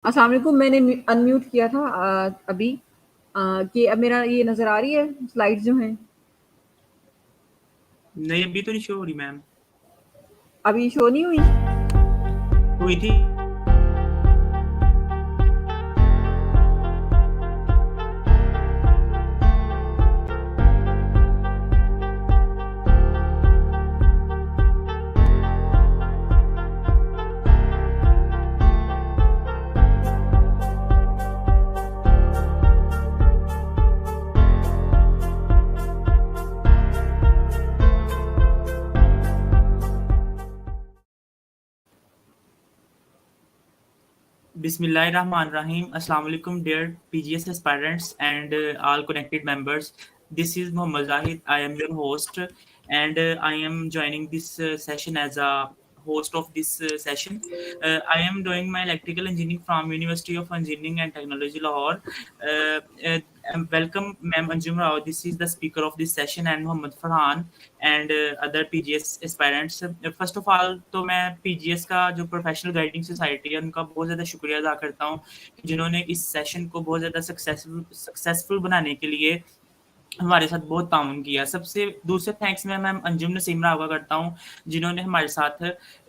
السلام علیکم. میں نے انمیوٹ کیا تھا ابھی کہ اب میرا یہ نظر آ رہی ہے سلائڈز جو ہیں. نہیں ابھی تو نہیں شو ہو رہی میم. ابھی شو نہیں ہوئی. ہوئی تھی. بسم اللہ الرحمن الرحیم. السلام علیکم dear PGS aspirants and all connected members. This is Mohammad Zahid. I am your host and I am joining this session as a host of this session. I am doing my electrical engineering from University of Engineering and Technology Lahore. Welcome Ma'am Anjum Rao. This is the speaker of this session and Mohammad Farhan and other PGS aspirants. First of all تو میں PGS کا جو professional guiding society ہے ان کا بہت زیادہ شکریہ ادا کرتا ہوں جنہوں نے اس سیشن کو بہت زیادہ سکسیسفل بنانے کے لیے ہمارے ساتھ بہت تعاون کیا. سب سے دوسرے تھینکس میں میم انجم نسیم راو کا کرتا ہوں جنہوں نے ہمارے ساتھ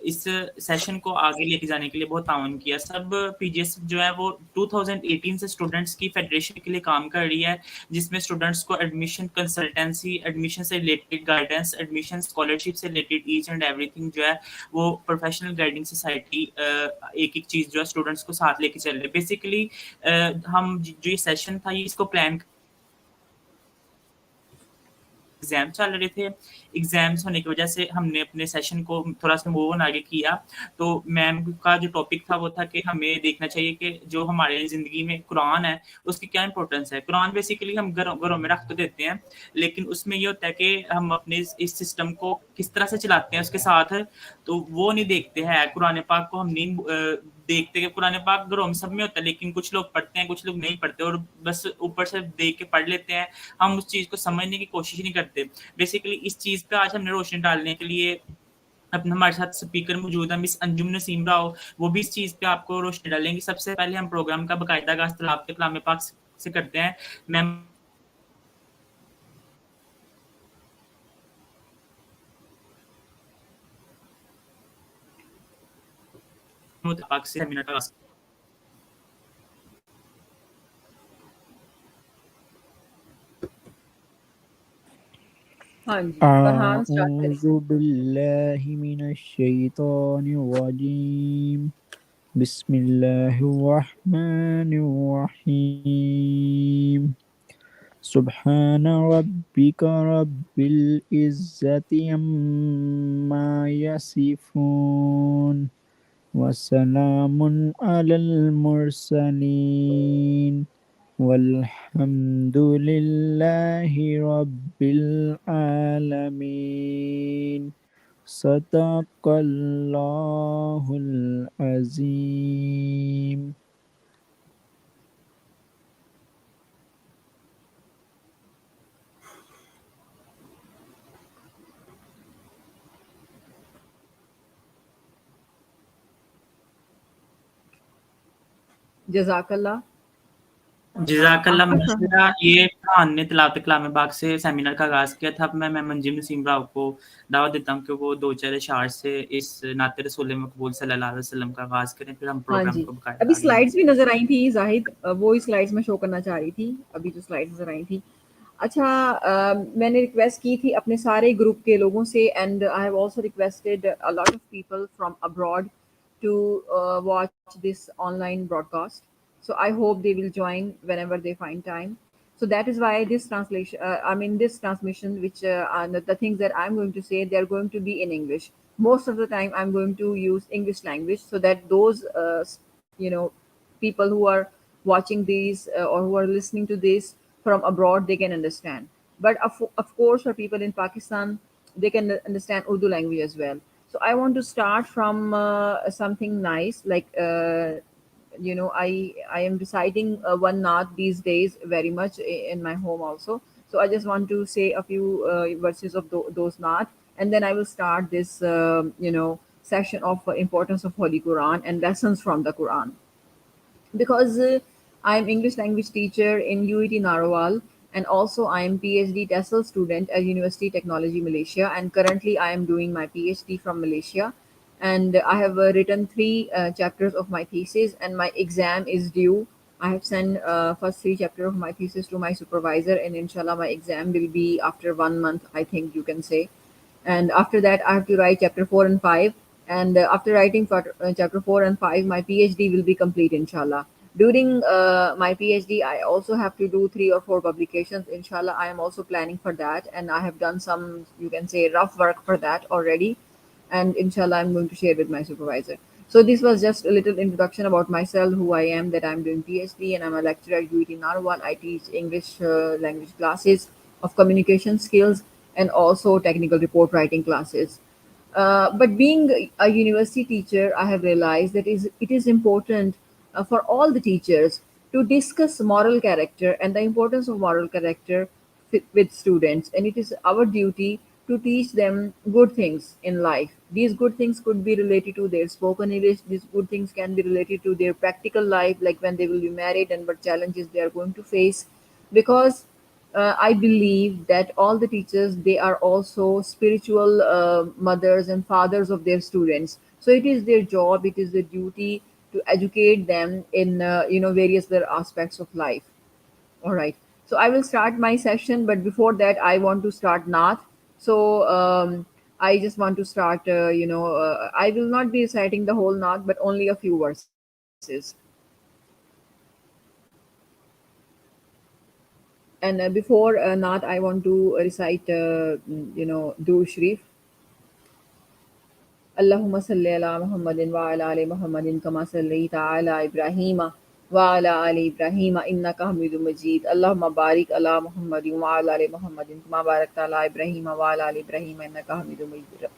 اس سیشن کو آگے لے کے جانے کے لیے بہت تعاون کیا. سب پی جی ایس جو ہے وہ 2018 سے اسٹوڈنٹس کی فیڈریشن کے لیے کام کر رہی ہے جس میں اسٹوڈنٹس کو ایڈمیشن کنسلٹنسی, ایڈمیشن سے ریلیٹڈ گائیڈنس, ایڈمیشن اسکالرشپ سے related each and everything جو ہے وہ پروفیشنل گائیڈنگ سوسائٹی ایک ایک چیز جو ہے اسٹوڈنٹس کو ساتھ لے کے چل رہے. بیسیکلی ہم جو یہ سیشن تھا یہ اس کو پلان ایگزام چل رہے تھے. ایگزامس ہونے کی وجہ سے ہم نے اپنے سیشن کو تھوڑا سا موو آن آگے کیا. تو میم کا جو ٹاپک تھا وہ تھا کہ ہمیں دیکھنا چاہیے کہ جو ہمارے زندگی میں قرآن ہے اس کی کیا امپورٹنس ہے. قرآن بیسیکلی ہم گھروں میں رکھ تو دیتے ہیں لیکن اس میں یہ ہوتا ہے کہ ہم اپنے اس سسٹم کو کس طرح سے چلاتے ہیں اس کے ساتھ تو وہ نہیں دیکھتے ہیں. قرآن پاک کو ہم نہیں دیکھتے کہ قرآن پاک گھروں میں سب میں ہوتا ہے لیکن کچھ لوگ پڑھتے ہیں کچھ لوگ نہیں پڑھتے اور بس اوپر سے دیکھ کے پڑھ لیتے ہیں. ہم اس چیز کو سمجھنے کی کوشش نہیں کرتے. بیسیکلی اس چیز پہ آج ہم نے روشنی ڈالنے کے لیے اپنے ہمارے ساتھ اسپیکر موجود ہیں مس انجم نسیم راؤ. وہ بھی اس چیز پہ آپ کو روشنی ڈالیں گی. سب سے پہلے ہم پروگرام کا باقاعدہ آغاز طلاب کے کلام پاک سے کرتے ہیں. میم پاک سے منٹ کا ہاں جی فرحان اسٹارٹ کریں. أعوذ بالله من الشيطان الرجيم بسم الله الرحمن الرحيم سبحان ربك رب العزة عما يصفون وسلام على المرسلين والحمد لله رب العالمين صدق الله العظيم. جزاک اللہ. جزاک اللہ ماشاءاللہ. یہ فرحان نے تلاوت کلام پاک سے سیمینار کا آغاز کیا تھا. میں انجم نسیم راؤ کو دعوت دیتا ہوں کہ وہ دو چار اشعار سے اس نعت رسول مقبول صلی اللہ علیہ وسلم کا آغاز کریں پھر ہم ہاں پروگرام جی کو باقاعدہ ابھی آگے سلائڈز بھی نظر آئی تھی زاہد, وہی سلائڈز میں شو کرنا چاہ رہی تھی ابھی جو سلائڈز نظر آئی تھی. اچھا میں نے ریکویسٹ کی تھی اپنے سارے گروپ کے لوگوں سے and I have also requested a lot of people from abroad to watch this online broadcast. So I hope they will join whenever they find time. So that is why this translation, this transmission, which the things that I'm going to say, they're going to be in English. Most of the time, I'm going to use English language so that those, people who are watching these or who are listening to this from abroad, they can understand. But of course, for people in Pakistan, they can understand Urdu language as well. So I want to start from something nice, like I am reciting one naat these days very much in my home also. So I just want to say a few verses of those naat, and then I will start this session of importance of Holy Quran and lessons from the Quran. because I'm English language teacher in UET Narowal, and also I am PhD TESOL student at University Technology Malaysia, and currently I am doing my PhD from Malaysia, and I have written three chapters of my thesis, and my exam is due. I have sent first three chapters of my thesis to my supervisor, and inshallah my exam will be after 1 month, I think you can say. And after that I have to write chapter 4 and 5, and after writing for, chapter 4 and 5, my PhD will be complete inshallah. During my PhD I also have to do 3 or 4 publications inshallah. I am also planning for that, and I have done some, you can say, rough work for that already, and inshallah I'm going to share with my supervisor. So this was just a little introduction about myself, who I am, that I'm doing PhD, and I'm a lecturer at UET Narwal. I teach English language classes of communication skills, and also technical report writing classes. But being a university teacher, I have realized that it is important for all the teachers to discuss moral character and the importance of moral character with students. And it is our duty to teach them good things in life. These good things could be related to their spoken English. These good things can be related to their practical life, like when they will be married and what challenges they are going to face. Because I believe that all the teachers, they are also spiritual mothers and fathers of their students. So it is their job, it is their duty to educate them in various other aspects of life. All right. So I will start my session, but before that, I want to start Nath. So I just want to start. I will not be reciting the whole Nath, but only a few verses. And before Nath, I want to recite, Dur Sharif. اللهم صل على محمد وعلى آل محمد كما صليت على إبراهيم وعلى آل إبراهيم إنك حميد مجيد اللهم بارك على محمد وعلى آل محمد كما باركت على إبراهيم وعلى آل إبراهيم إنك حميد مجيد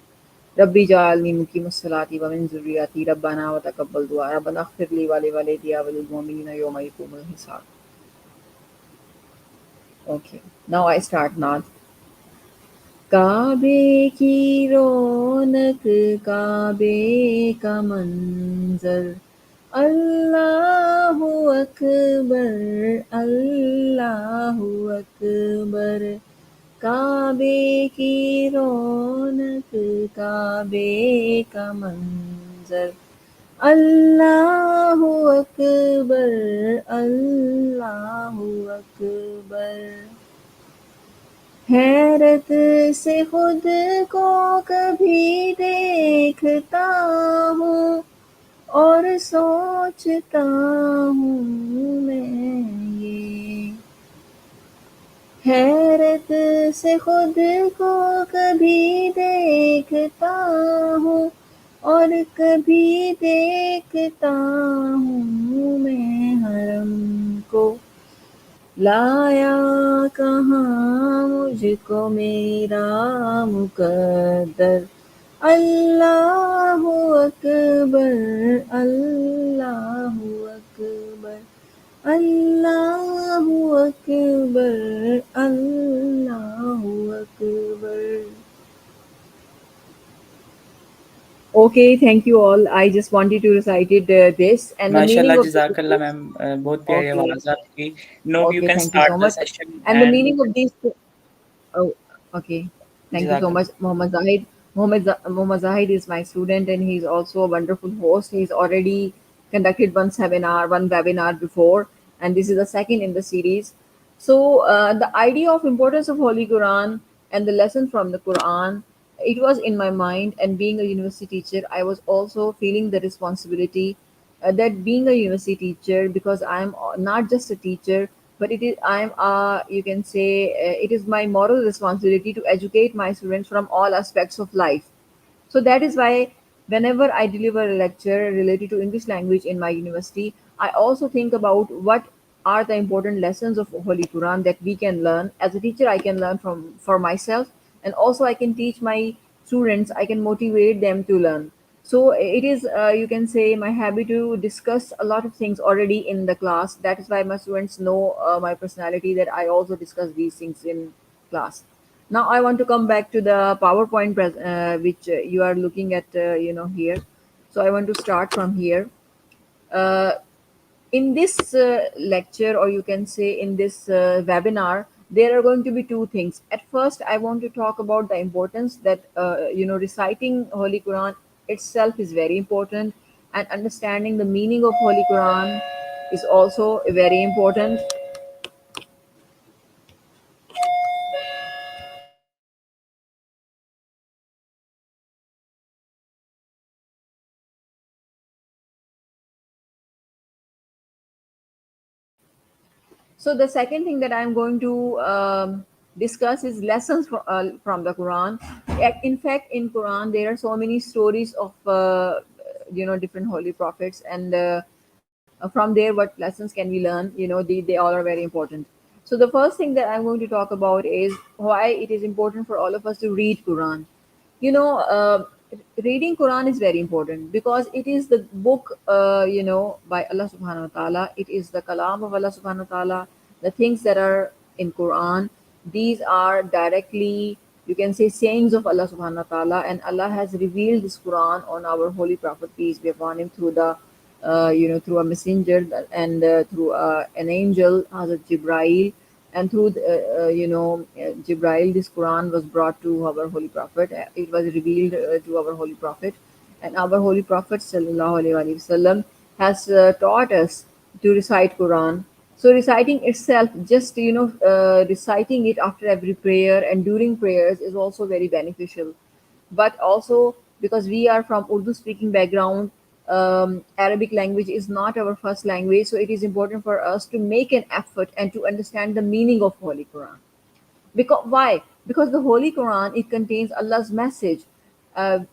ربي جعلني مقيم الصلاة ومن ذريتي ربنا وتقبل دعاء ربنا اغفر لي ولوالدي وللمؤمنين يوم يقوم الحساب. Okay, now I start now. काबे की रौनक काबे का मंजर अल्लाहु अकबर अल्लाहु अकबर काबे की रौनक काबे का मंजर अल्लाहु अकबर अल्लाहु अकबर हैरत से खुद को कभी देखता हूँ और सोचता हूँ मैं ये हैरत से खुद को कभी देखता हूँ और कभी देखता हूँ मैं हरम को लाया कहाँ मुझको मेरा मुकद्दर अल्लाहु अकबर अल्लाहु अकबर अल्लाहु अकबर अल्लाहु Akbar. Okay, thank you all. I just wanted to recite it this and the meaning माशाल्लाह of जज़ाकल्लाह this. मैम बहुत प्यारी Okay, आवाज़ है आपकी. Now you okay, can thank you start so the much. session And the and meaning of these. Oh, okay. Thank you so much, जज़ाकल्लाह. Mohammed Zahid. Mohammed Zahid is my student, and he's also a wonderful host. He's already conducted one seminar, one webinar before, and this is the second in the series. So, the idea of importance of Holy Quran and the lesson from the Quran, it was in my mind. And being a university teacher, I was also feeling the responsibility that being a university teacher, because I'm not just a teacher, but it is I'm you can say it is my moral responsibility to educate my students from all aspects of life. So that is why whenever I deliver a lecture related to English language in my university, I also think about what are the important lessons of Holy Quran that we can learn. As a teacher, I can learn from for myself, and also I can teach my students. I can motivate them to learn. So it is, you can say, my habit to discuss a lot of things already in the class. That is why my students know my personality, that I also discuss these things in class. Now I want to come back to the PowerPoint which you are looking at, here. So I want to start from here. Uh, in this lecture, or you can say in this webinar, there are going to be two things. At first, I want to talk about the importance that reciting Holy Quran itself is very important, and understanding the meaning of Holy Quran is also very important. So the second thing that I'm going to discuss is lessons from the Quran. In fact, in Quran there are so many stories of different holy prophets, and from there what lessons can we learn. They all are very important. So the first thing that I'm going to talk about is why it is important for all of us to read Quran. you know uh, Reading Quran is very important because it is the book by Allah subhanahu wa ta'ala. It is the kalam of Allah subhanahu wa ta'ala. The things that are in Quran, these are directly, you can say, sayings of Allah subhanahu wa ta'ala, and Allah has revealed this Quran on our holy prophet, peace be upon him, through the through a messenger, and through an angel, Hazrat Jibrail. And through Jibrail, this Quran was brought to our holy prophet. It was revealed to our holy prophet, and our holy prophet sallallahu alaihi wasallam has taught us to recite Quran. So reciting itself, just reciting it after every prayer and during prayers, is also very beneficial. But also, because we are from Urdu speaking background, Arabic language is not our first language, so it is important for us to make an effort and to understand the meaning of Holy Quran. Because why? Because the Holy Quran, it contains Allah's message. Uh,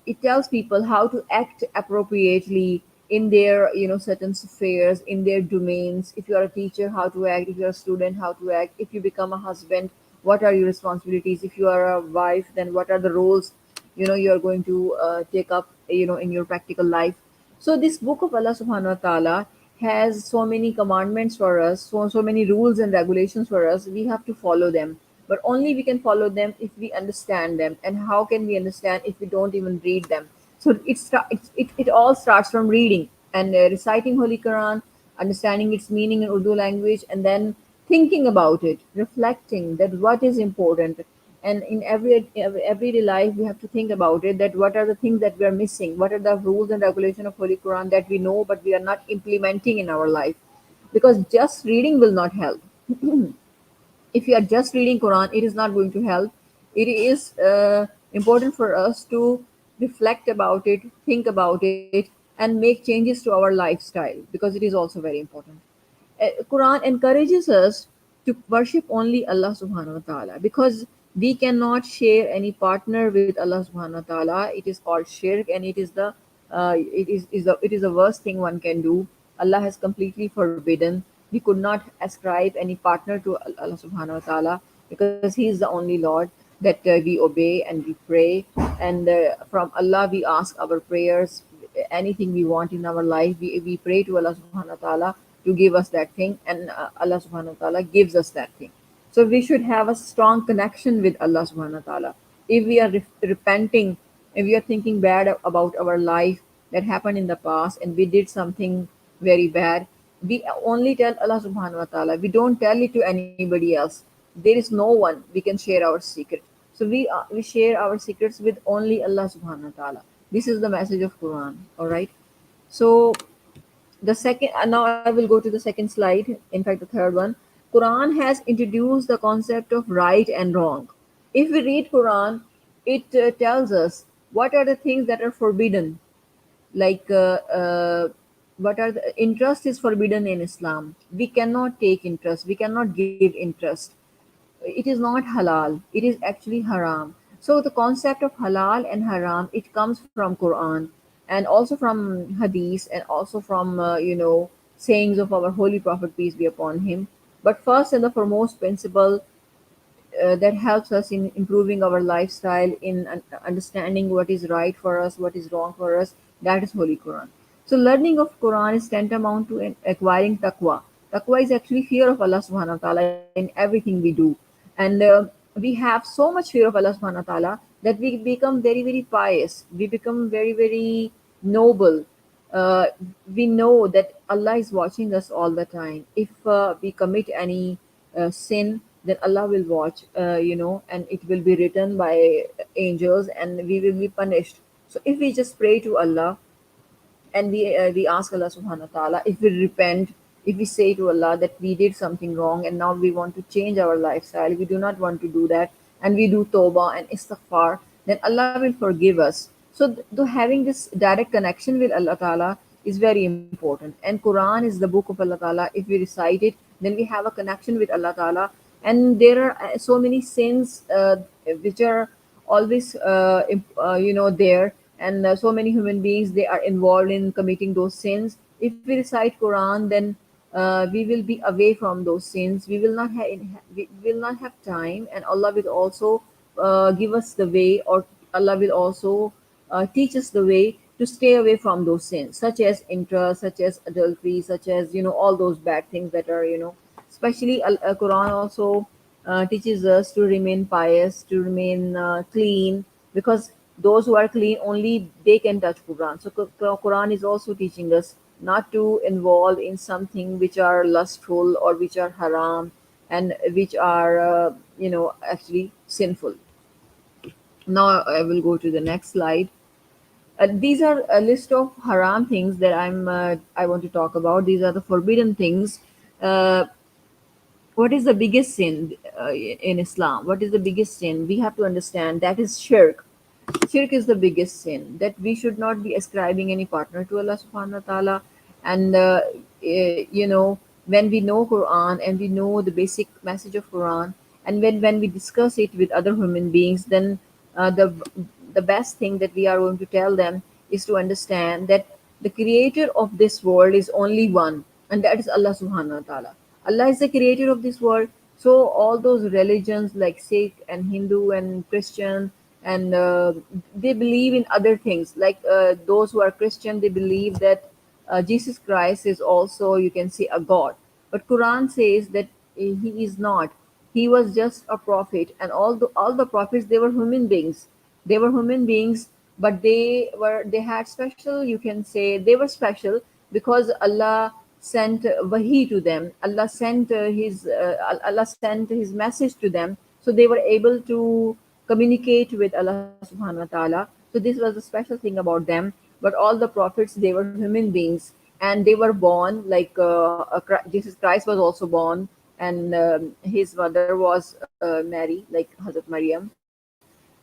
it tells people how to act appropriately in their certain spheres, in their domains. If you are a teacher, how to act. If you are a student, how to act. If you become a husband, what are your responsibilities? If you are a wife, then what are the roles you are going to take up in your practical life. So this book of Allah subhanahu wa ta'ala has so many commandments for us, so many rules and regulations for us. We have to follow them, but only we can follow them if we understand them. And how can we understand if we don't even read them? So it all starts from reading and reciting Holy Quran, understanding its meaning in Urdu language, and then thinking about it, reflecting that what is important. And in everyday life, we have to think about it, that what are the things that we are missing, what are the rules and regulation of Holy Quran that we know but we are not implementing in our life. Because just reading will not help. If you are just reading Quran, it is not going to help. It is important for us to reflect about it, think about it, and make changes to our lifestyle, because it is also very important. Quran encourages us to worship only Allah subhanahu wa ta'ala, because we cannot share any partner with Allah subhanahu wa ta'ala. It is called shirk, and it is the worst thing one can do. Allah has completely forbidden. We could not ascribe any partner to Allah subhanahu wa ta'ala, because He is the only Lord that we obey and we pray. And from Allah we ask our prayers. Anything we want in our life, we pray to Allah subhanahu wa ta'ala to give us that thing, and Allah subhanahu wa ta'ala gives us that thing. So we should have a strong connection with Allah subhanahu wa ta'ala. If we are repenting, if we are thinking bad about our life that happened in the past and we did something very bad, we only tell Allah subhanahu wa ta'ala. We don't tell it to anybody else. There is no one we can share our secret. So we share our secrets with only Allah subhanahu wa ta'ala. This is the message of Quran. All right. So the second, now I will go to the second slide, in fact the third one. Quran has introduced the concept of right and wrong. If we read Quran, it tells us what are the things that are forbidden. Like what are the interest is forbidden in Islam. We cannot take interest, we cannot give interest. It is not halal, it is actually haram. So the concept of halal and haram, it comes from Quran, and also from hadith, and also from sayings of our holy prophet, peace be upon him. But first and the foremost principle that helps us in improving our lifestyle, in understanding what is right for us, what is wrong for us, that is Holy Quran. So learning of Quran is tantamount to acquiring taqwa. Taqwa is actually fear of Allah subhanahu wa ta'ala in everything we do. And we have so much fear of Allah subhanahu wa ta'ala that we become very, very pious. We become very, very noble. uh, we know that Allah is watching us all the time. If we commit any sin, then Allah will watch, and it will be written by angels, and we will be punished. So if we just pray to Allah, and we ask Allah subhanahu wa ta'ala, if we repent, if we say to Allah that we did something wrong and now we want to change our lifestyle, we do not want to do that, and we do tawbah and istighfar, then Allah will forgive us. So though having this direct connection with Allah ta'ala is very important, and Quran is the book of Allah ta'ala. If we recite it, then we have a connection with Allah ta'ala. And there are so many sins which are always there, and so many human beings, they are involved in committing those sins. If we recite Quran, then we will be away from those sins. We will not have time, and Allah will also give us the way, or Allah will also teach us the way to stay away from those sins, such as interest, such as adultery, such as all those bad things that are especially Quran also teaches us to remain pious, to remain clean, because those who are clean, only they can touch Quran. So Quran is also teaching us not to involve in something which are lustful or which are haram, and which are actually sinful. Now I will go to the next slide. These are a list of haram things that I want to talk about. These are the forbidden things. Uh, what is the biggest sin in Islam? What is the biggest sin? We have to understand that is shirk. Shirk is the biggest sin, that we should not be ascribing any partner to Allah subhanahu wa ta'ala. And when we know Quran and we know the basic message of Quran, and when we discuss it with other human beings, then the best thing that we are going to tell them is to understand that the creator of this world is only one, and that is Allah subhanahu wa ta'ala. Allah is the creator of this world. So all those religions like Sikh and Hindu and Christian, and they believe in other things. Like those who are Christian, they believe that Jesus Christ is also, you can say, a God. But Quran says that he is not. He was just a prophet, and all the prophets, they were human beings. They were human beings, but they had special. You can say they were special because Allah sent wahi to them. Allah sent His message to them, so they were able to communicate with Allah subhanahu wa ta'ala. So this was a special thing about them. But all the prophets, they were human beings, and they were born like Jesus Christ was also born, and his mother was Mary, like Hazrat Maryam,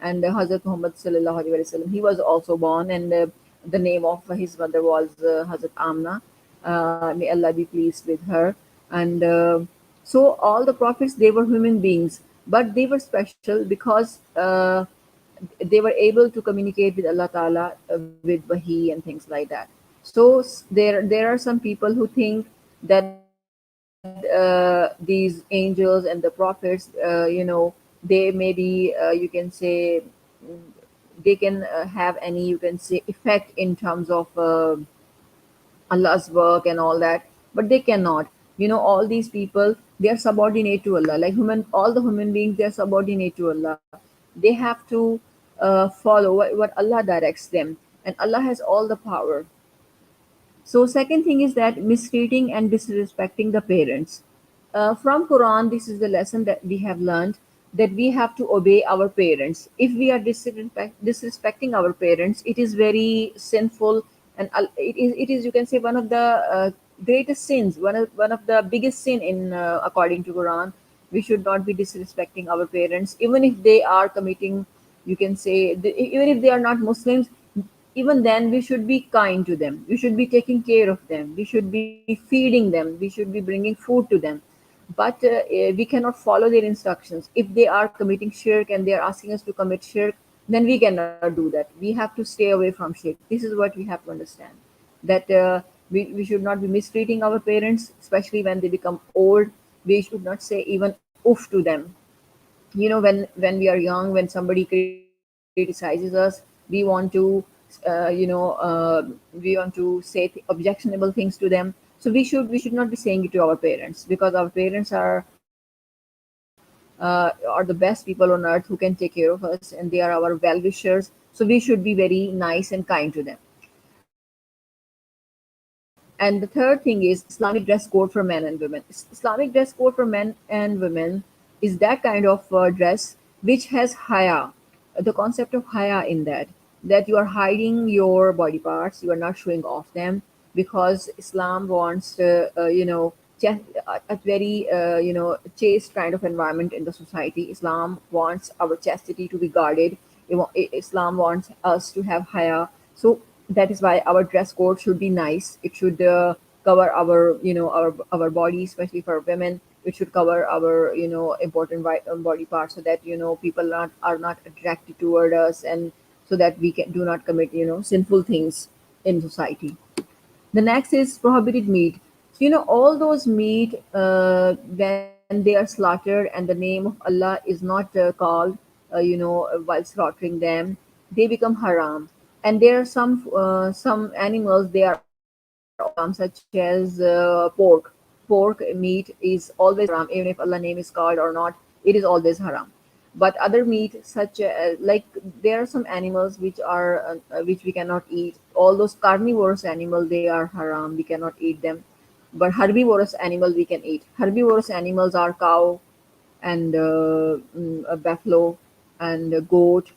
and Hazrat Muhammad sallallahu alaihi wasallam. He was also born, and the name of his mother was Hazrat Amna. May Allah be pleased with her. And so all the prophets, they were human beings, but they were special because they were able to communicate with Allah Ta'ala with Wahi and things like that. So there are some people who think that these angels and the prophets, they may be, you can say, mm, they can have any, you can say, effect in terms of Allah's work and all that, but they cannot. All these people, they are subordinate to Allah. Like all the human beings, they are subordinate to Allah. They have to follow what Allah directs them, and Allah has all the power. So second thing is that mistreating and disrespecting the parents. From Quran, this is the lesson that we have learned, that we have to obey our parents. If we are disrespecting our parents, it is very sinful, and it is, you can say, one of the greatest sins, one of the biggest sin in according to Quran. We should not be disrespecting our parents, even if they are committing, you can say, even if they are not Muslims. Even then, we should be kind to them. We should be taking care of them. We should be feeding them. We should be bringing food to them. But we cannot follow their instructions. If they are committing shirk and they are asking us to commit shirk, then we cannot do that. We have to stay away from shirk. This is what we have to understand, that we should not be mistreating our parents, especially when they become old. We should not say even oof to them. When we are young, when somebody criticizes us, we want to we want to say objectionable things to them. So we should not be saying it to our parents, because our parents are the best people on earth who can take care of us, and they are our well wishers. So we should be very nice and kind to them. And the third thing is Islamic dress code for men and women. Islamic dress code for men and women is that kind of dress which has haya, the concept of haya in that, that you are hiding your body parts, you are not showing off them, because Islam wants, a very, chaste kind of environment in the society. Islam wants our chastity to be guarded. Islam wants us to have haya. So that is why our dress code should be nice. It should cover our, our body, especially for women. It should cover our, important body parts, so that, people are not attracted toward us, and so that we can do not commit, sinful things in society. The next is prohibited meat. So, all those meat, when they are slaughtered and the name of Allah is not called, while slaughtering them, they become haram. And there are some animals, they are also haram, such as pork. Pork meat is always haram, even if Allah name is called or not, it is always haram. But other meat, such like, there are some animals which we cannot eat. All those carnivorous animals, they are haram, we cannot eat them. But herbivorous animals we can eat. Herbivorous animals are cow, and a buffalo, and a goat,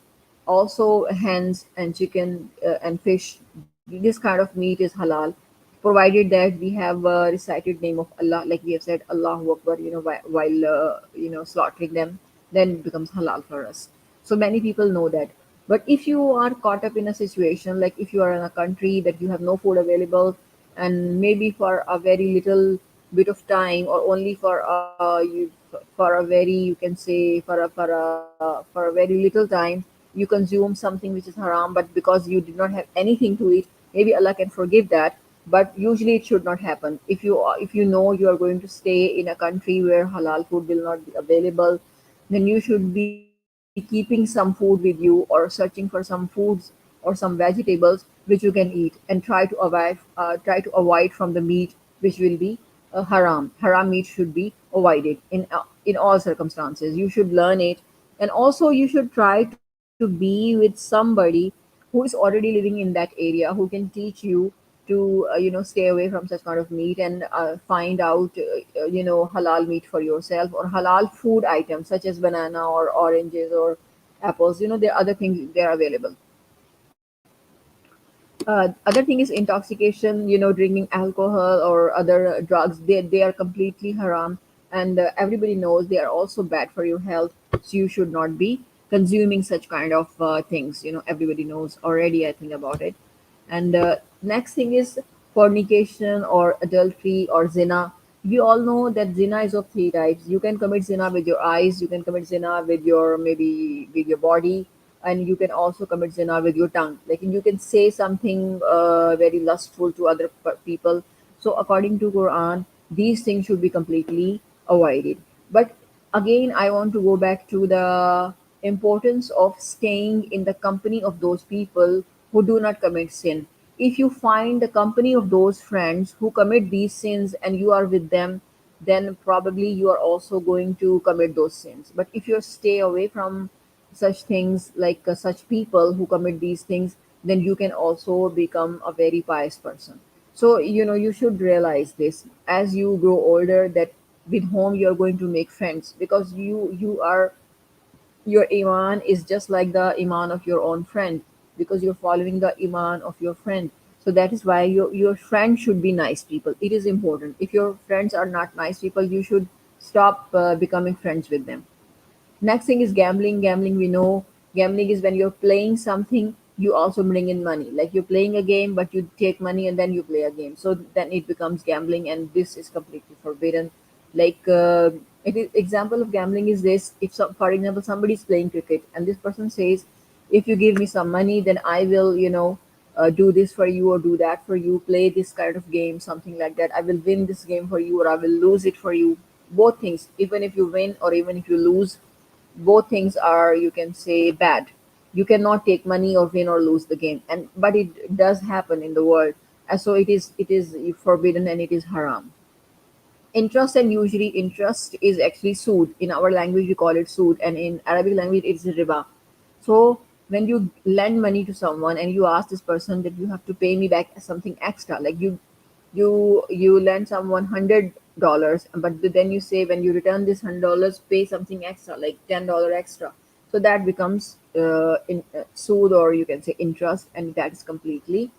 also hens and chicken, and fish. This kind of meat is halal, provided that we have recited name of Allah, like we have said Allahu Akbar, while slaughtering them, then it becomes halal for us. So many people know that. But if you are caught up in a situation, like if you are in a country that you have no food available, and maybe for a very little bit of time, or only for for a very, you can say, for a very little time, you consume something which is haram, but because you did not have anything to eat, maybe Allah can forgive that. But usually it should not happen. If you know you are going to stay in a country where halal food will not be available, then you should be keeping some food with you, or searching for some foods or some vegetables which you can eat, and try to avoid from the meat which will be haram. Haram meat should be avoided in all circumstances. You should learn it, and also you should try to be with somebody who is already living in that area, who can teach you to stay away from such kind of meat, and find out halal meat for yourself, or halal food items such as banana or oranges or apples. There are other things, they are available. Other thing is intoxication, drinking alcohol or other drugs. They are completely haram, and everybody knows they are also bad for your health. So you should not be consuming such kind of things. Everybody knows already, I think, about it. And next thing is fornication or adultery or zina. We all know that zina is of three types. You can commit zina with your eyes, you can commit zina with your, maybe with your body, and you can also commit zina with your tongue. Like, you can say something very lustful to other people. So according to Quran, these things should be completely avoided. But again, I want to go back to the importance of staying in the company of those people who do not commit sin. If you find the company of those friends who commit these sins and you are with them, then probably you are also going to commit those sins. But if you stay away from such things, like such people who commit these things, then you can also become a very pious person. So you should realize this as you grow older, that with whom you are going to make friends, because your iman is just like the iman of your own friend, because you're following the iman of your friend. So that is why your friend should be nice people. It is important. If your friends are not nice people, you should stop becoming friends with them. Next thing is gambling. Gambling, we know, gambling is when you're playing something, you also bring in money. Like, you're playing a game, but you take money and then you play a game. So then it becomes gambling, and this is completely forbidden. Like, example of gambling is this: if for example, somebody is playing cricket, and this person says, "If you give me some money, then I will, do this for you or do that for you. Play this kind of game, something like that. I will win this game for you, or I will lose it for you." Both things, even if you win or even if you lose, both things are, you can say, bad. You cannot take money or win or lose the game, and but it does happen in the world. And so it is forbidden, and it is haram. Interest and usury. Interest is actually sood. In our language we call it sood, and in Arabic language it's riba. So when you lend money to someone and you ask this person that you have to pay me back something extra, like, You lend someone $100, but then you say when you return this $100, pay something extra, like $10 extra. So that becomes in sood, or you can say interest, and that is completely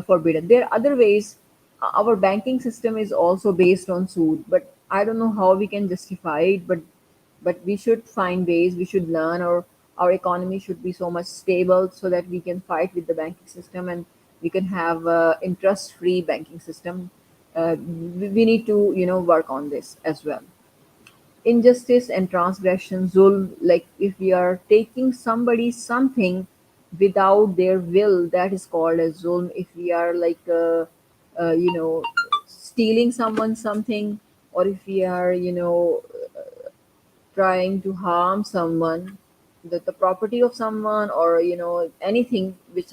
forbidden. There are other ways. Our banking system is also based on sood, but I don't know how we can justify it. But we should find ways. We should learn, or our economy should be so much stable so that we can fight with the banking system, and we can have interest free banking system. We need to work on this as well. Injustice and transgression, zulm, like if we are taking somebody something without their will, that is called as zulm. If we are like stealing someone something, or if we are trying to harm someone, the property of someone, or anything which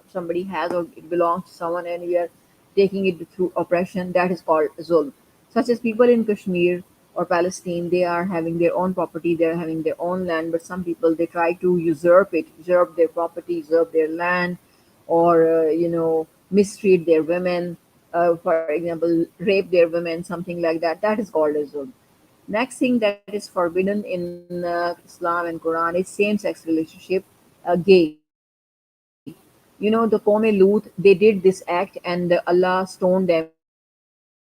somebody has, or it belongs to someone, and we are taking it through oppression, that is called zulm. Such as people in Kashmir or Palestine, they are having their own property, they are having their own land, but some people, they try to usurp their property, usurp their land, or mistreat their women, for example, rape their women, something like that. That is called as zulm. Next thing that is forbidden in Islam and Quran is same-sex relationship, gay. The Qawm Lut, they did this act, and Allah stoned them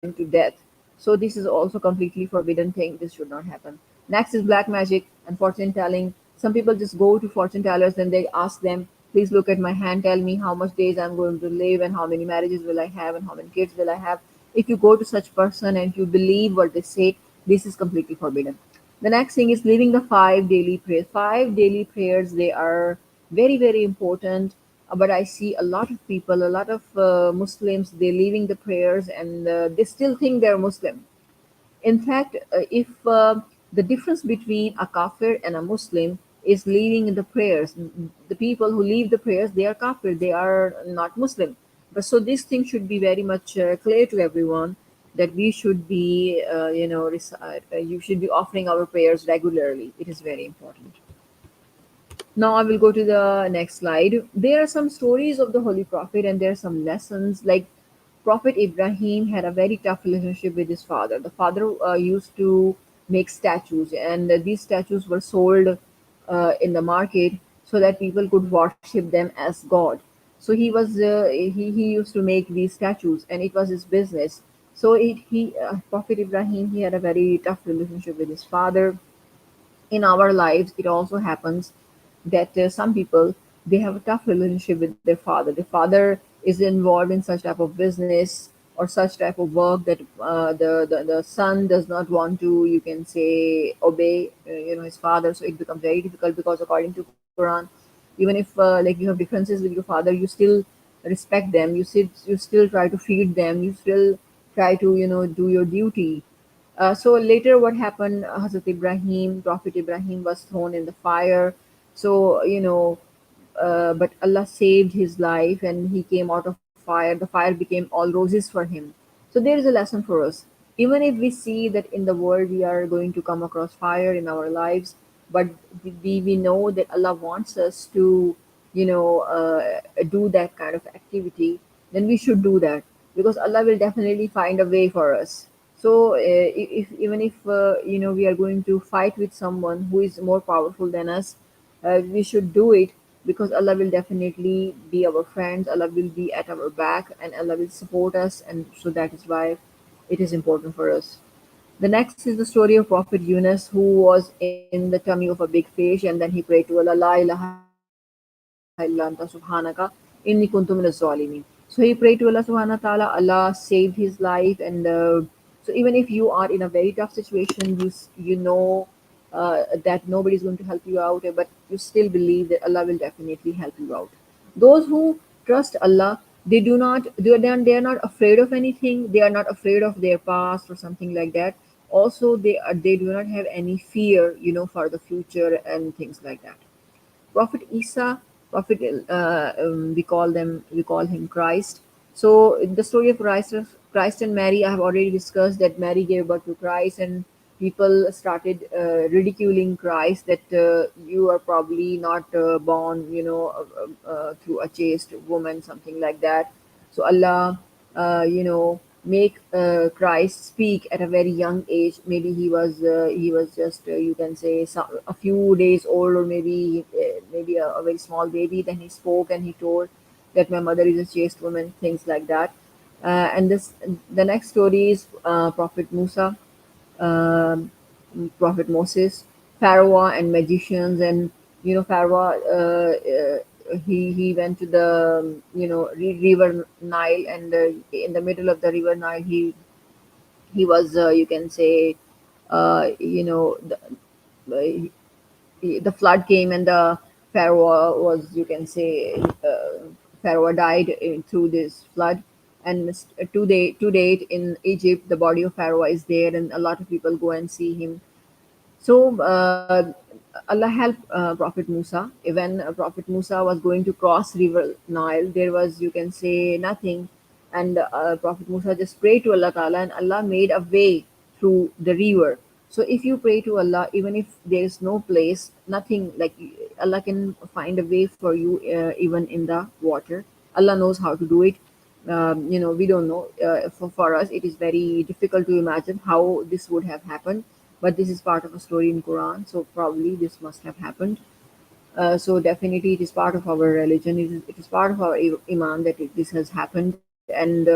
to death. So this is also completely forbidden thing. This should not happen. Next is black magic and fortune telling. Some people just go to fortune tellers and they ask them, please look at my hand, tell me how much days I'm going to live, and how many marriages will I have, and how many kids will I have. If you go to such person and you believe what they say, this is completely forbidden. The next thing is living the 5 daily prayers. 5 daily prayers, they are very, very important. But I see a lot of people, a lot of Muslims, they leaving the prayers, and they still think they're Muslim. In fact, if the difference between a kafir and a Muslim is leaving the prayers, the people who leave the prayers, they are kafir, they are not Muslim. But so this thing should be very much clear to everyone, that we should be, you should be offering our prayers regularly. It is very important. Now I will go to the next slide. There are some stories of the Holy Prophet, and there are some lessons. Like Prophet Ibrahim had a very tough relationship with his father. The father used to make statues, and these statues were sold in the market so that people could worship them as God. So he used to make these statues, and it was his business. So Prophet Ibrahim, he had a very tough relationship with his father. In our lives, it also happens that some people, they have a tough relationship with their father. The father is involved in such type of business or such type of work that the son does not want to, you can say, obey his father. So it becomes very difficult, because according to Quran, even if like you have differences with your father, you still respect them, you still try to feed them, you still try to do your duty. So later, what happened? Hazrat Ibrahim, Prophet Ibrahim, was thrown in the fire. So but Allah saved his life, and he came out of fire. The fire became all roses for him. So there is a lesson for us. Even if we see that in the world we are going to come across fire in our lives, but we know that Allah wants us to do that kind of activity, then we should do that, because Allah will definitely find a way for us. So if even if we are going to fight with someone who is more powerful than us, we should do it, because Allah will definitely be our friends. Allah will be at our back, and Allah will support us, and so that is why it is important for us. The next is the story of Prophet Yunus, who was in the tummy of a big fish, and then he prayed to Allah, La ilaha illa anta subhanaka, inni kuntu minas zalimin. So he prayed to Allah subhanahu wa ta'ala. Allah saved his life, and so even if you are in a very tough situation, you know that nobody is going to help you out, but you still believe that Allah will definitely help you out. Those who trust Allah, they are not afraid of anything. They are not afraid of their past or something like that. Also, they do not have any fear, for the future and things like that. Prophet Isa, Prophet, we call him Christ. So the story of Christ and Mary, I have already discussed that Mary gave birth to Christ, and people started ridiculing Christ, that you are probably not born, through a chaste woman, something like that. So Allah, make Christ speak at a very young age. Maybe he was just you can say a few days old, or maybe a very small baby. Then he spoke and he told that my mother is a chaste woman, things like that. And this the next story is Prophet Musa, um, Prophet Moses, Pharaoh and magicians, and Pharaoh. He went to the river Nile, and in the middle of the river Nile, he was you can say the flood came, and the Pharaoh was you can say Pharaoh died through this flood. And to date in Egypt, the body of Pharaoh is there, and a lot of people go and see him. So Allah helped Prophet Musa. When Prophet Musa was going to cross River Nile, there was you can say nothing, and Prophet Musa just prayed to Allah Taala, and Allah made a way through the river. So if you pray to Allah, even if there is no place, nothing like Allah can find a way for you, even in the water. Allah knows how to do it. We don't know. For us, it is very difficult to imagine how this would have happened, but this is part of a story in Quran, so probably this must have happened. So definitely, it is part of our religion. It is part of our iman that this has happened, and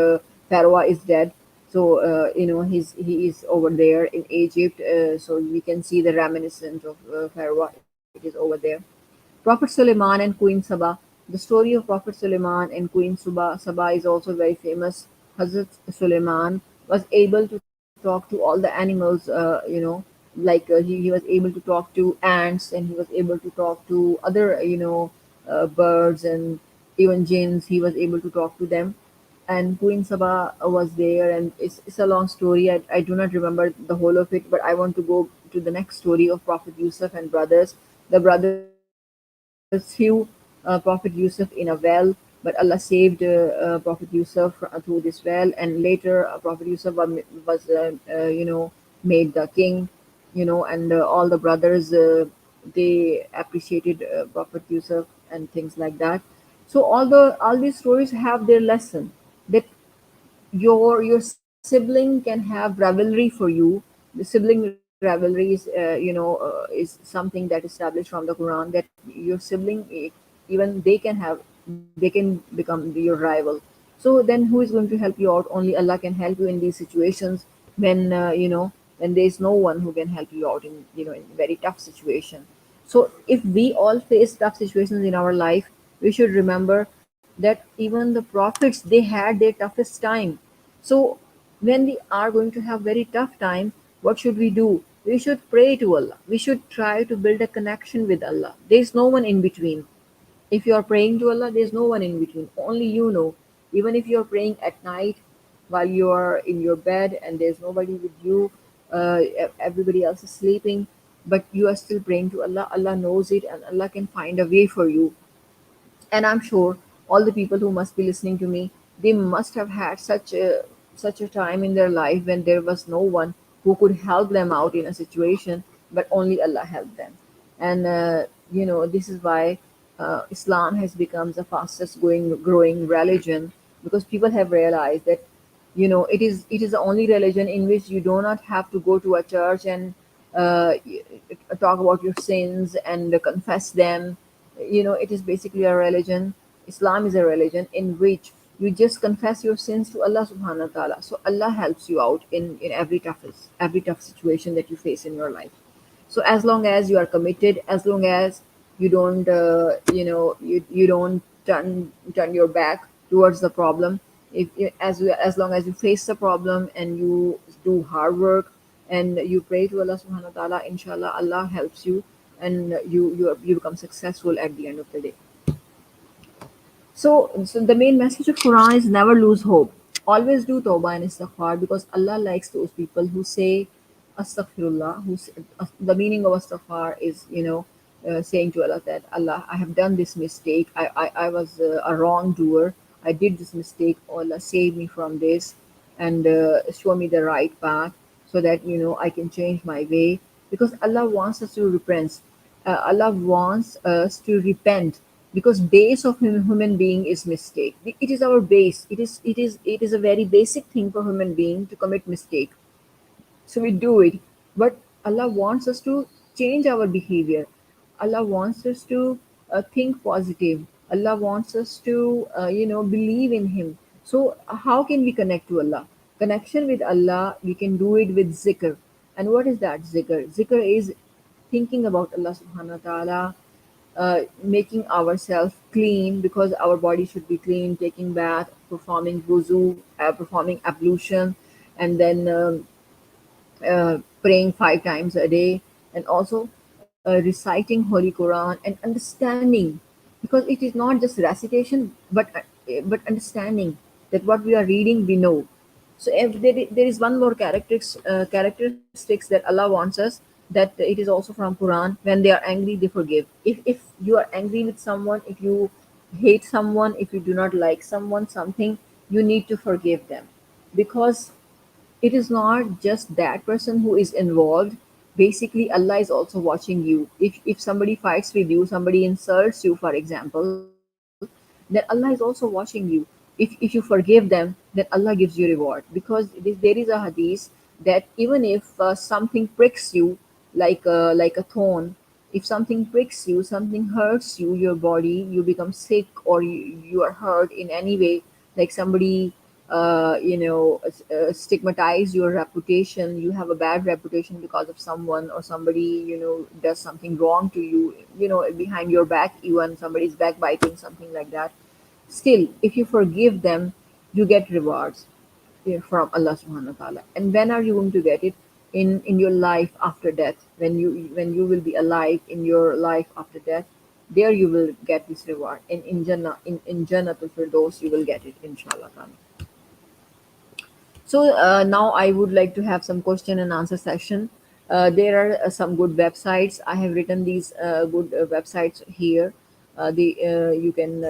Pharaoh is dead. So he is over there in Egypt. So we can see the reminiscence of Pharaoh. It is over there. Prophet Suleiman and Queen Saba. The story of Prophet Suleiman and Queen Saba is also very famous. Hazrat Suleiman was able to talk to all the animals, like he was able to talk to ants, and he was able to talk to other, birds, and even jinns. He was able to talk to them. And Queen Saba was there, and it's a long story. I do not remember the whole of it, but I want to go to the next story of Prophet Yusuf and brothers. The brothers threw Prophet Yusuf in a well, but Allah saved Prophet Yusuf through this well, and later Prophet Yusuf was made the king, and all the brothers they appreciated Prophet Yusuf and things like that. So all these stories have their lesson, that your sibling can have rivalry for you. The sibling rivalry is something that established from the Quran, that your sibling, even they can become your rival. So then who is going to help you out? Only Allah can help you in these situations, when when there is no one who can help you out in in very tough situation. So if we all face tough situations in our life, we should remember that even the prophets, they had their toughest time. So when we are going to have very tough time, what should we do? We should pray to Allah. We should try to build a connection with Allah. There is no one in between. If you are praying to Allah, there's no one in between. Only you know. Even if you're praying at night while you are in your bed and there's nobody with you, everybody else is sleeping, but you are still praying to Allah. Allah knows it, and Allah can find a way for you. And I'm sure all the people who must be listening to me, they must have had such a time in their life when there was no one who could help them out in a situation, but only Allah helped them. And this is why Islam has become the fastest growing religion, because people have realized that it is the only religion in which you do not have to go to a church and talk about your sins and confess them. It is basically a religion. Islam is a religion in which you just confess your sins to Allah subhanahu wa ta'ala. So Allah helps you out in every tough situation that you face in your life. So as long as you are committed, as long as you don't you don't turn your back towards the problem, as long as you face the problem and you do hard work and you pray to Allah subhanahu wa ta'ala, inshallah Allah helps you, and you become successful at the end of the day. So the main message of Quran is never lose hope. Always do tawbah and istighfar, because Allah likes those people who say astaghfirullah. The meaning of astaghfar is, saying to Allah that Allah, I have done this mistake. I was a wrongdoer. I did this mistake. Oh, Allah, save me from this, and show me the right path, so that I can change my way. Because Allah wants us to repent. Allah wants us to repent, because base of human being is mistake. It is our base. It is a very basic thing for human being to commit mistake, so we do it. But Allah wants us to change our behavior. Allah wants us to think positive. Allah wants us to believe in him. So how can we connect to Allah? Connection with Allah, we can do it with zikr. And what is that zikr? Zikr is thinking about Allah subhanahu wa ta'ala, making ourselves clean, because our body should be clean, taking bath, performing wuzu, performing ablution, and then praying 5 times a day, and also reciting Holy Quran and understanding, because it is not just recitation, but understanding that what we are reading we know. So if there is one more characteristics that Allah wants us, that it is also from Quran. When they are angry, they forgive. If you are angry with someone, if you hate someone, if you do not like someone, something, you need to forgive them, because it is not just that person who is involved. Basically, Allah is also watching you. If somebody fights with you, somebody insults you, for example, then Allah is also watching you. If you forgive them, then Allah gives you reward, because there is a hadith that even if something pricks you, like a thorn, if something pricks you, something hurts you, your body, you become sick, or you are hurt in any way, like somebody stigmatize your reputation, you have a bad reputation because of someone, or somebody does something wrong to you, behind your back, even somebody's backbiting, something like that. Still, if you forgive them, you get rewards from Allah subhanahu wa ta'ala. And when are you going to get it? In your life after death, when you will be alive in your life after death, there you will get this reward. And in Jannatul Firdaus you will get it, inshallah ta'ala. So now I would like to have some question and answer session. There are some good websites. I have written these good websites here. You can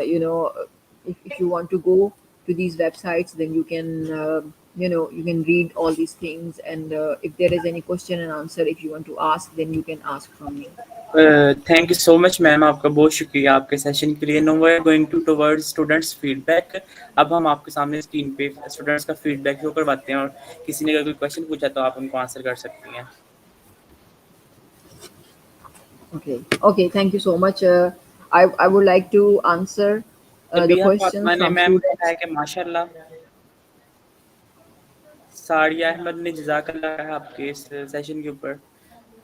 if you want to go to these websites, then you can you can read all these things. And if there is any question and answer, if you want to ask, then you can ask from me. Thank you so much ma'am, आपका बहुत शुक्रिया आपके session के लिए. No we are going to towards students feedback. अब हम आपके सामने स्क्रीन पे स्टूडेंट्स का फीडबैक शो करवाते हैं, और किसी ने अगर कोई क्वेश्चन पूछा तो आप उनको आंसर कर सकती हैं. Okay, thank you so much. I would like to answer the तबीहा questions Fatima ने from मैम कहा है students. कि माशाल्लाह. सारिया अहमद ने जज़ाकल्लाह कहा आपके इस सेशन के ऊपर.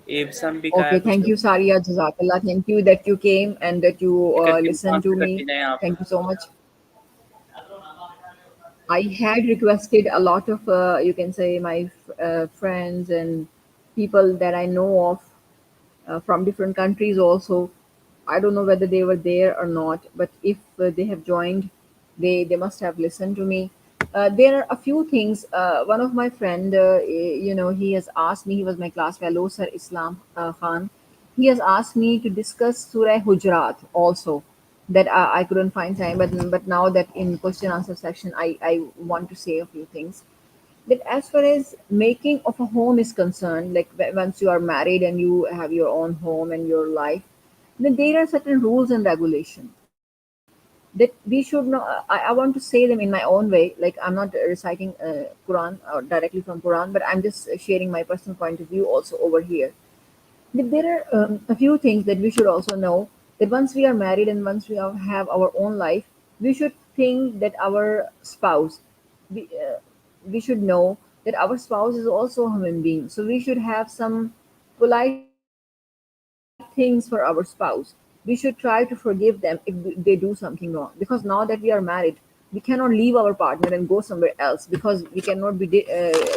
एबसम भी कहा है Okay, कुछ thank लोग you, Saria. Jazakallah. Thank you that you came and that you करके उनको listened to आंसर me. करती जाएं आप. Thank you so much. I had requested a lot of, you can say, my friends and people that I know of from different countries also. I don't know whether they were there or not, but if they have joined, they must have listened to me. There are a few things. One of my friend, he has asked me. He was my class fellow, Sir Islam Khan. He has asked me to discuss Surah Hujurat also. That I couldn't find time, but now that in question answer section, I want to say a few things. That as far as making of a home is concerned, like once you are married and you have your own home and your life, then there are certain rules and regulation that we should know. I want to say them in my own way. Like I'm not reciting Quran or directly from Quran, but I'm just sharing my personal point of view also over here. There are a few things that we should also know, that once we are married and once we have our own life, we should think that our spouse, we, uh, we should know that our spouse is also a human being. So we should have some polite things for our spouse. We should try to forgive them if they do something wrong. Because now that we are married, we cannot leave our partner and go somewhere else, because we cannot be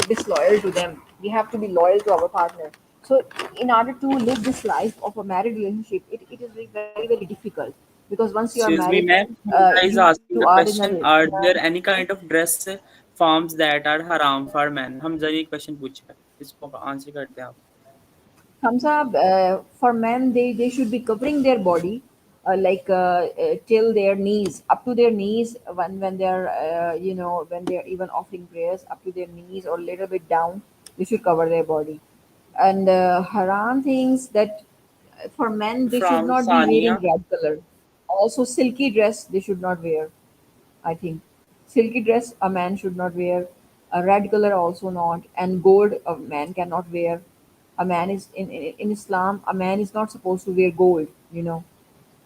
disloyal to them. We have to be loyal to our partner. So in order to live this life of a married relationship, it is very difficult, because once you are Excuse married, me, ma'am. you Hamza is are asking in a question. Are in a there any kind of dress forms that are haram for men? Hamza ये question पूछा है. इसको answer करते हैं आप. Hamza, for men, they should be covering their body, till their knees, up to their knees, when they're when they're even offering prayers, up to their knees or a little bit down, they should cover their body. And haram things, that for men, they should From not be wearing Sania. red color. Also, silky dress they should not wear. I think silky dress a man should not wear. A red color also not, and gold a man cannot wear. A man is in Islam. A man is not supposed to wear gold.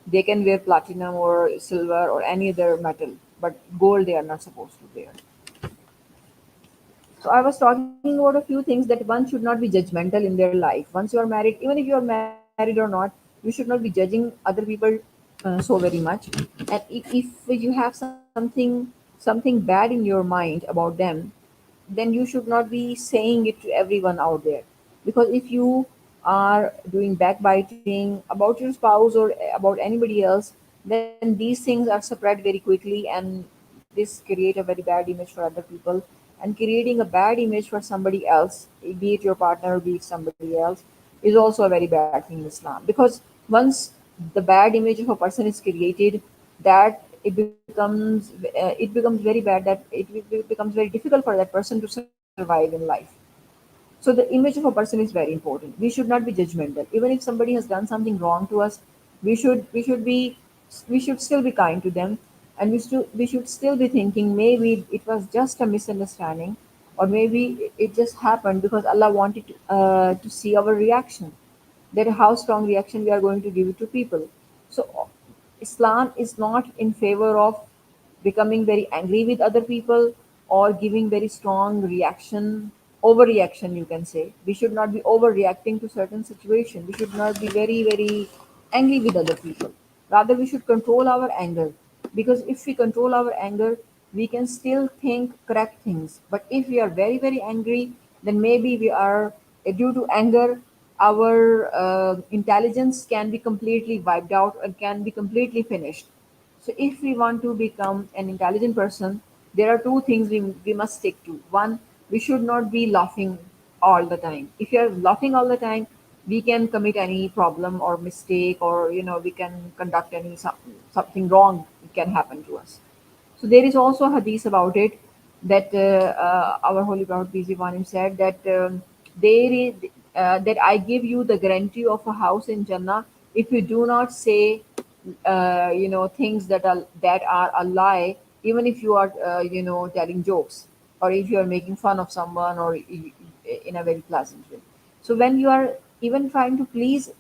They can wear platinum or silver or any other metal, but gold they are not supposed to wear. So I was talking about a few things that one should not be judgmental in their life. Once you are married, even if you are married or not, you should not be judging other people so very much. And if you have something bad in your mind about them, then you should not be saying it to everyone out there. Because if you are doing backbiting about your spouse or about anybody else, then these things are spread very quickly, and this create a very bad image for other people. And creating a bad image for somebody else, be it your partner or be it somebody else, is also a very bad thing in Islam. Because once the bad image of a person is created, that it becomes very bad, that becomes very difficult for that person to survive in life. So the image of a person is very important. We should not be judgmental. Even if somebody has done something wrong to us, we should still be kind to them, and we should still be thinking maybe it was just a misunderstanding, or maybe it just happened because Allah wanted to see our reaction, that how strong reaction we are going to give it to people. So Islam is not in favor of becoming very angry with other people or giving very strong reaction, overreaction, you can say. We should not be overreacting to certain situation. We should not be very, very angry with other people. Rather, we should control our anger, because if we control our anger, we can still think correct things. But if we are very, very angry, then maybe we are, due to anger, our intelligence can be completely wiped out and can be completely finished. So if we want to become an intelligent person, there are two things we must stick to. One, we should not be laughing all the time. If you are laughing all the time, we can commit any problem or mistake, or we can conduct something wrong. It can happen to us. So there is also a hadith about it, that our Holy Prophet peace be upon him said that there is that I give you the guarantee of a house in Jannah if you do not say things that are a lie, even if you are telling jokes, or if you are making fun of someone, or in a very pleasant way. So when you are even trying to please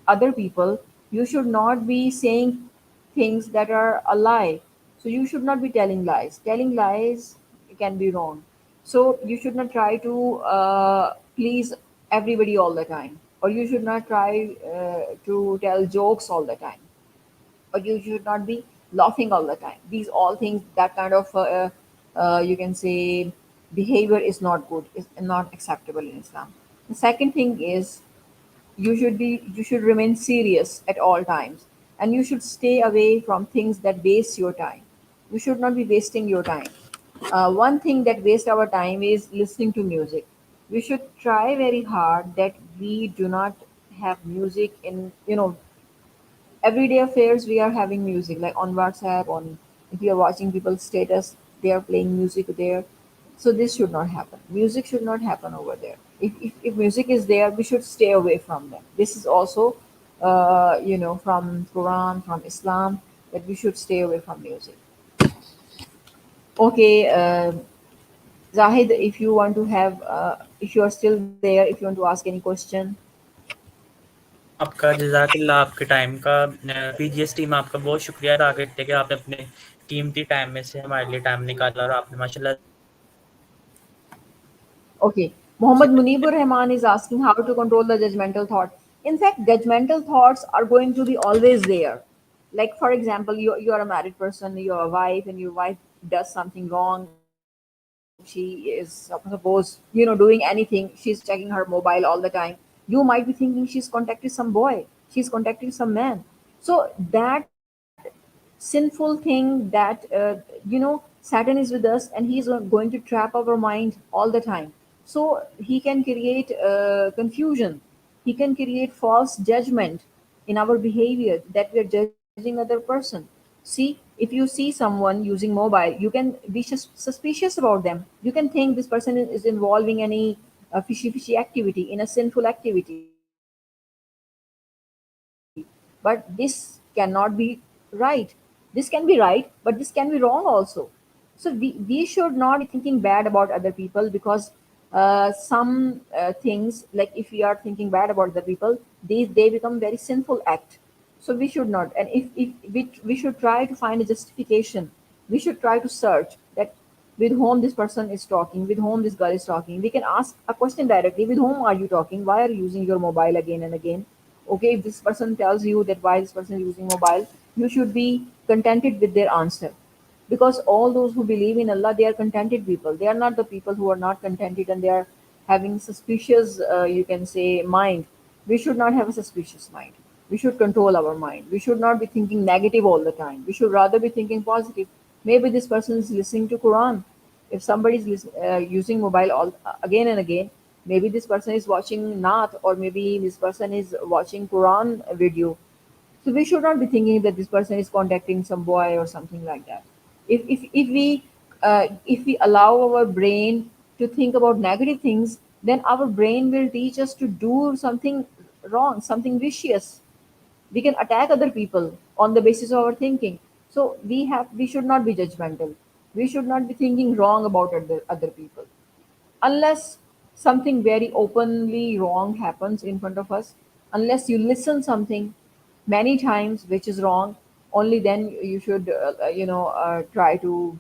other people, you should not be saying things that are a lie. So you should not be telling lies. Telling lies can be wrong. So you should not try to please everybody all the time, or you should not try to tell jokes all the time, or you should not be laughing all the time. These all things, that kind of you can say behavior is not good, is not acceptable in Islam. The second thing is you should remain serious at all times, and you should stay away from things that waste your time. You should not be wasting your time. One thing that wastes our time is listening to music. We should try very hard that we do not have music in everyday affairs. We are having music like on WhatsApp, on if you are watching people's status, they are playing music there. So this should not happen. Music should not happen over there. If music is there, we should stay away from them. This is also from Quran, from Islam, that we should stay away from music. Okay, Zahid, if you want to have if you are still there, if you want to ask any question. आपका जज़ाकल्लाह आपके time का PGS team आपका बहुत शुक्रिया अदा करते हैं कि आपने अपने कीमती टाइम में से हमारे लिए टाइम निकाला और आपने माशाल्लाह Okay. Muhammad Munibur Rahman is asking how to control the judgmental thought. In fact, judgmental thoughts are going to be always there. Like, for example, you are a married person, you are a wife, and your wife does something wrong. She is, suppose, doing anything. She's checking her mobile all the time. You might be thinking she's contacted some boy, she's contacted some man. So, that sinful thing, that Satan is with us, and he's going to trap our mind all the time. So he can create confusion, he can create false judgment in our behavior, that we are judging other person. See, if you see someone using mobile, you can be suspicious about them. You can think this person is involving any fishy activity, in a sinful activity. But this cannot be right. right. This can be right, but this can be wrong also. So we should not be thinking bad about other people, because some things, like if we are thinking bad about other people, they become very sinful act. So we should not. And if we should try to find a justification. We should try to search that with whom this person is talking, with whom this girl is talking. We can ask a question directly: with whom are you talking? Why are you using your mobile again and again? Okay, if this person tells you that why this person is using mobile, you should be contented with their answer, because all those who believe in Allah, they are contented people. They are not the people who are not contented and they are having suspicious, you can say, mind. We should not have a suspicious mind. We should control our mind. We should not be thinking negative all the time. We should rather be thinking positive. Maybe this person is listening to Quran. If somebody is using mobile all again and again, maybe this person is watching Naat, or maybe this person is watching Quran video. So we should not be thinking that this person is contacting some boy or something like that. If we allow our brain to think about negative things, then our brain will teach us to do something wrong, something vicious. We can attack other people on the basis of our thinking. So we should not be judgmental. We should not be thinking wrong about other people, unless something very openly wrong happens in front of us. Unless you listen something many times which is wrong, only then you should try to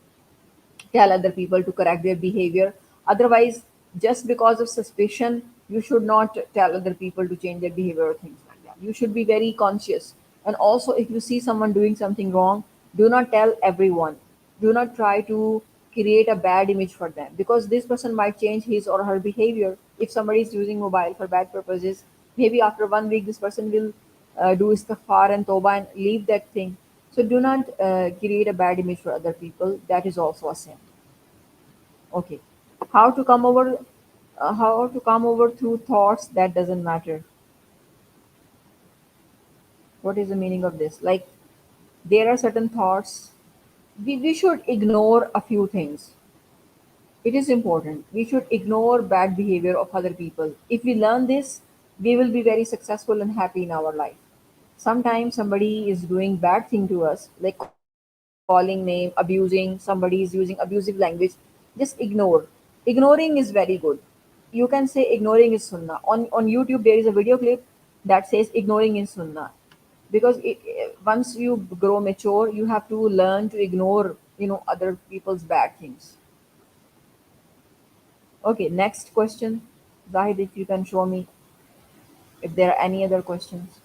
tell other people to correct their behavior. Otherwise, just because of suspicion, you should not tell other people to change their behavior or things like that. You should be very conscious. And also, if you see someone doing something wrong, do not tell everyone. Do not try to create a bad image for them, because this person might change his or her behavior. If somebody is using mobile for bad purposes, maybe after 1 week this person will do istighfar and tawbah and leave that thing. So do not create a bad image for other people. That is also a sin. Okay. How to come over? How to come over through thoughts that doesn't matter? What is the meaning of this? Like, there are certain thoughts. We should ignore a few things. It is important. We should ignore bad behavior of other people. If we learn this, we will be very successful and happy in our life. Sometimes somebody is doing bad thing to us, like calling name, abusing, somebody is using abusive language. Just ignore. Ignoring is very good. You can say ignoring is sunnah. On YouTube there is a video clip that says ignoring is sunnah, because once you grow mature, you have to learn to ignore other people's bad things. Okay, next question. Zahid, if you can show me if there are any other questions.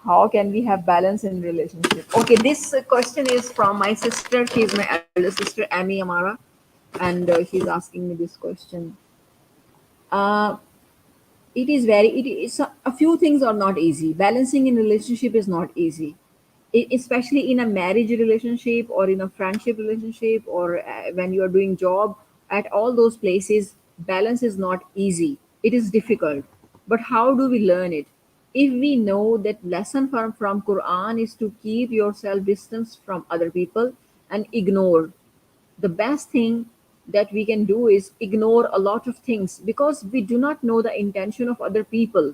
How can we have balance in relationship? Okay, this question is from my sister. She's my elder sister, Amy Amara, and she's asking me this question. Uh, it is very, it is a few things are not easy. Balancing in relationship is not easy. Especially in a marriage relationship or in a friendship relationship, or when you are doing job, at all those places, balance is not easy. It is difficult. But how do we learn it? If we know that lesson from Quran is to keep yourself distance from other people and ignore, the best thing that we can do is ignore a lot of things, because we do not know the intention of other people.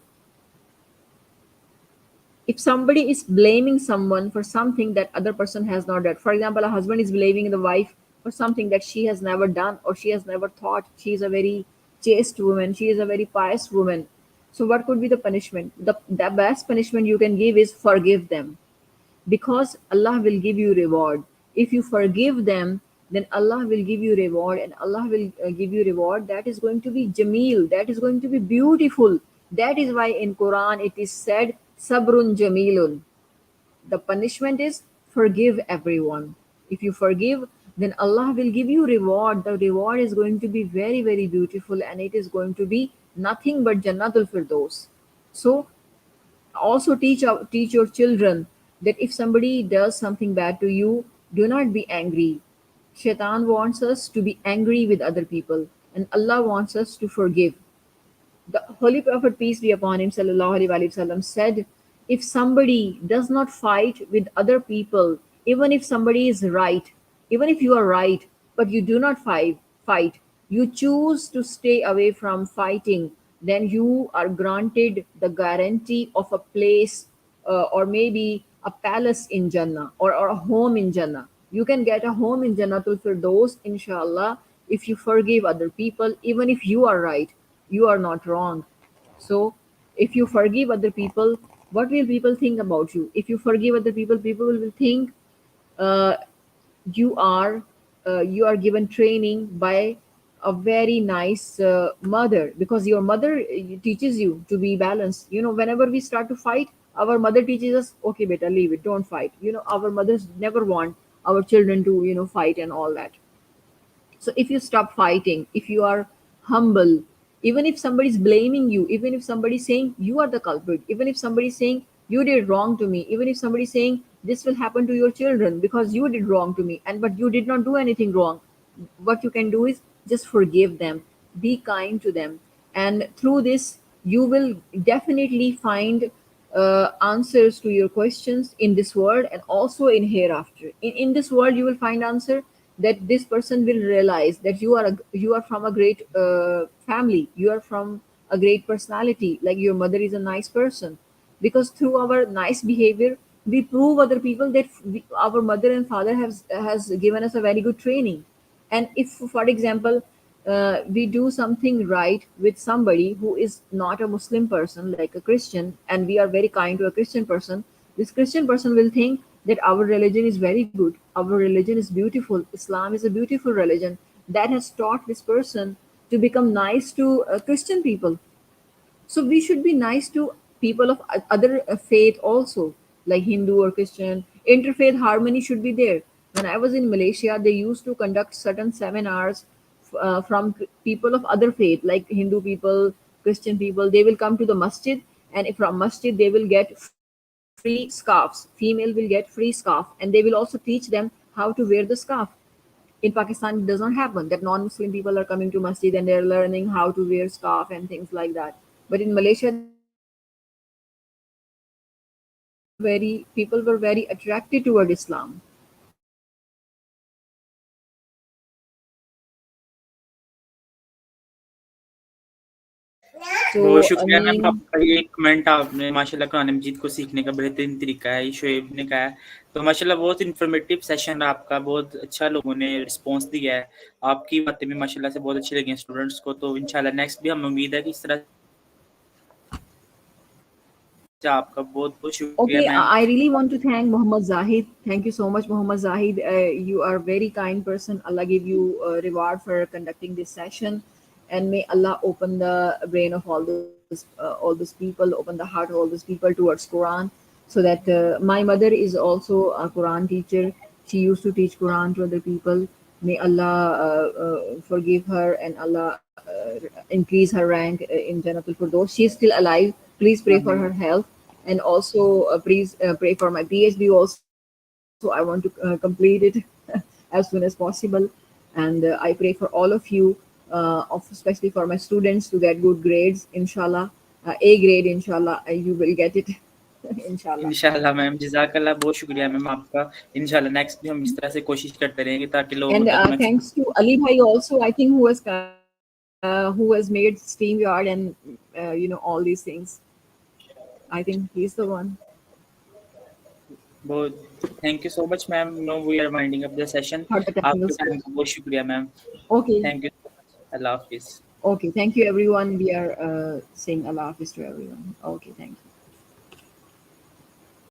If somebody is blaming someone for something that other person has not done, for example, a husband is blaming the wife for something that she has never done or she has never thought. She is a very chaste woman, she is a very pious woman. So what could be the punishment? The best punishment you can give is forgive them, because Allah will give you reward. If you forgive them, then Allah will give you reward, and Allah will give you reward that is going to be jameel, that is going to be beautiful. That is why in Quran it is said sabrun jamilun. The punishment is forgive everyone. If you forgive, then Allah will give you reward. The reward is going to be very, very beautiful, and it is going to be nothing but Jannatul Firdaus. So also teach your children that if somebody does something bad to you, do not be angry. Shaitan wants us to be angry with other people, and Allah wants us to forgive. The Holy Prophet, peace be upon him, sallallahu alaihi wasallam, said, if somebody does not fight with other people, even if somebody is right, even if you are right, but you do not fight, you choose to stay away from fighting, then you are granted the guarantee of a place, or maybe a palace in Jannah, or a home in Jannah. You can get a home in Jannatul Firdaus, inshallah, if you forgive other people, even if you are right, you are not wrong. So, if you forgive other people, what will people think about you? If you forgive other people, people will think uh, you are you are given training by a very nice mother, because your mother teaches you to be balanced. Whenever we start to fight, our mother teaches us, okay beta, leave it, don't fight. Our mothers never want our children to fight and all that. So if you stop fighting, if you are humble, even if somebody's blaming you, even if somebody's saying you are the culprit, even if somebody's saying you did wrong to me, even if somebody's saying this will happen to your children because you did wrong to me, and but you did not do anything wrong, what you can do is just forgive them, be kind to them, and through this you will definitely find answers to your questions in this world and also in hereafter. In this world you will find answer, that this person will realize that you are from a great family, you are from a great personality, like your mother is a nice person, because through our nice behavior we prove other people that our mother and father has given us a very good training. And if, for example, we do something right with somebody who is not a Muslim person, like a Christian, and we are very kind to a Christian person, this Christian person will think that our religion is very good, our religion is beautiful, Islam is a beautiful religion that has taught this person to become nice to Christian people. So we should be nice to people of other faith also, like Hindu or Christian. Interfaith harmony should be there. When I was in Malaysia, they used to conduct certain seminars from people of other faith, like Hindu people, Christian people. They will come to the masjid, and from masjid they will get free scarves. Female will get free scarf, and they will also teach them how to wear the scarf. In Pakistan, it does not happen that non-Muslim people are coming to masjid and they're learning how to wear scarf and things like that. But in Malaysia, they used to do that, and people were very attracted toward Islam. बहुत So, I शुक्रिया ma'am mean, आपका। ये comment आपने माशाल्लाह कुरान मजीद को सीखने का बेहतरीन तरीका है, ये शोएब ने कहा है। तो माशाल्लाह बहुत इन्फॉर्मेटिव सेशन रहा आपका, बहुत अच्छा लोगों ने रिस्पांस दिया है। आपकी बातें भी माशाल्लाह से बहुत अच्छी लगी हैं स्टूडेंट्स को। तो इंशाल्लाह नेक्स्ट भी हम उम्मीद है कि इस तरह से आपका बहुत-बहुत शुक्रिया okay, ma'am. I really want to thank Muhammad Zahid. Thank you so much, Muhammad Zahid. You are a very kind person. Allah give you a reward for conducting this session, and may Allah open the brain of all those people, open the heart of all those people towards Quran, so that my mother is also a Quran teacher. She used to teach Quran to other people. May Allah forgive her, and Allah increase her rank in Jannatul Firdaus. She is still alive. Please pray for her health, and also please pray for my PhD also. I want to complete it as soon as possible, and I pray for all of you, especially for my students, to get good grades, inshallah. A grade, inshallah, you will get it. Inshallah. इंशाल्लाह ma'am, जज़ाकल्लाह, बहुत शुक्रिया ma'am आपका। इंशाल्लाह next भी हम इस तरह से कोशिश करते रहेंगे ताकि लोगों And तक maximum. thanks to Ali Bhai also, I think, who has made StreamYard and all these things. I think he's the one. बहुत thank you so much ma'am. No we are winding up the session. For the technical आपके time support. का बहुत शुक्रिया ma'am. Okay. Thank you so much. अल्लाह हाफ़िज़। Okay. Thank you, everyone. We are saying Allah Hafiz to everyone. Okay. Thank you.